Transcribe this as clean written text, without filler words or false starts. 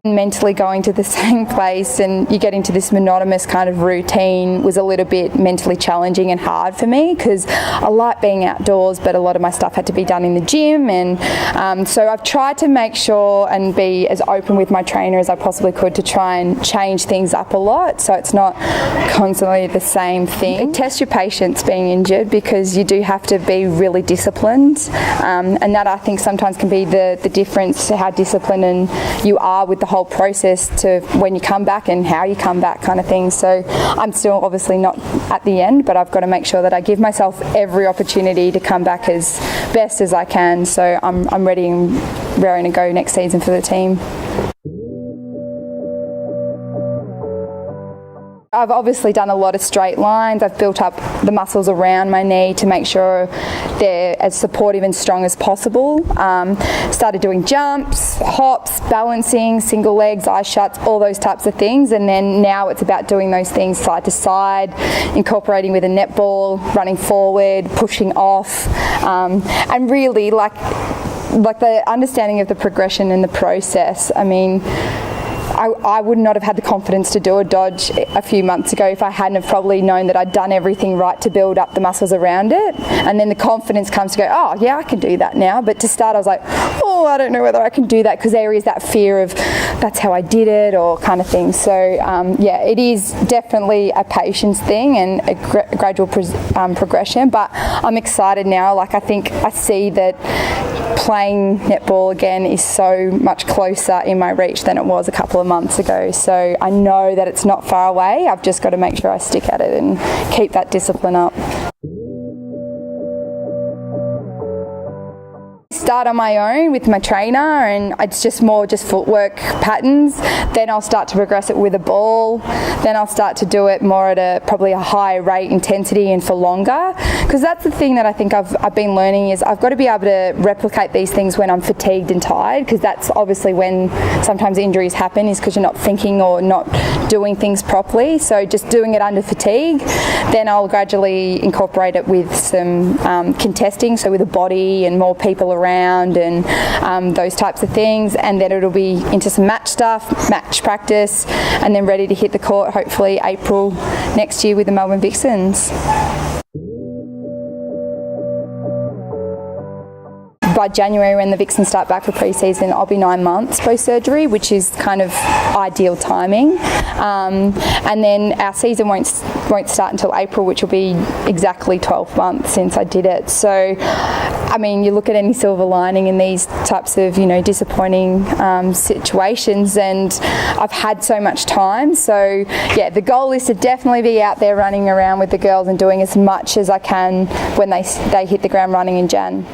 Mentally going to the same place and you get into this monotonous kind of routine was a little bit mentally challenging and hard for me, because I like being outdoors, but a lot of my stuff had to be done in the gym, and so I've tried to make sure and be as open with my trainer as I possibly could to try and change things up a lot so it's not constantly the same thing. Test your patience being injured, because you do have to be really disciplined, and that I think sometimes can be the difference to how disciplined and you are with the whole process to when you come back and how you come back, kind of thing. So I'm still obviously not at the end, but I've got to make sure that I give myself every opportunity to come back as best as I can. So I'm ready and raring to go next season for the team. I've obviously done a lot of straight lines. I've built up the muscles around my knee to make sure they're as supportive and strong as possible. Started doing jumps, hops, balancing, single legs, eye shuts, all those types of things. And then now it's about doing those things side to side, incorporating with a netball, running forward, pushing off, and really like the understanding of the progression and the process. I mean, I would not have had the confidence to do a dodge a few months ago if I hadn't have probably known that I'd done everything right to build up the muscles around it. And then the confidence comes to go, oh yeah, I can do that now. But to start I was like, oh, I don't know whether I can do that, because there is that fear of that's how I did it or kind of thing. So yeah, it is definitely a patience thing and a gradual progression, but I'm excited now. Like, I think I see that playing netball again is so much closer in my reach than it was a couple of months ago. So I know that it's not far away. I've just got to make sure I stick at it and keep that discipline up. Start on my own with my trainer, and it's just more footwork patterns. Then I'll start to progress it with a ball. Then I'll start to do it more at probably a higher rate intensity and for longer, because that's the thing that I think I've been learning is I've got to be able to replicate these things when I'm fatigued and tired, because that's obviously when sometimes injuries happen, is because you're not thinking or not doing things properly. So just doing it under fatigue. Then I'll gradually incorporate it with some contesting, so with a body and more people around and those types of things, and then it'll be into some match stuff, match practice, and then ready to hit the court hopefully April next year with the Melbourne Vixens. By January, when the Vixens start back for pre-season, I'll be 9 months post-surgery, which is kind of ideal timing. And then our season won't start until April, which will be exactly 12 months since I did it. So, I mean, you look at any silver lining in these types of, disappointing situations, and I've had so much time. So, yeah, the goal is to definitely be out there running around with the girls and doing as much as I can when they hit the ground running in Jan.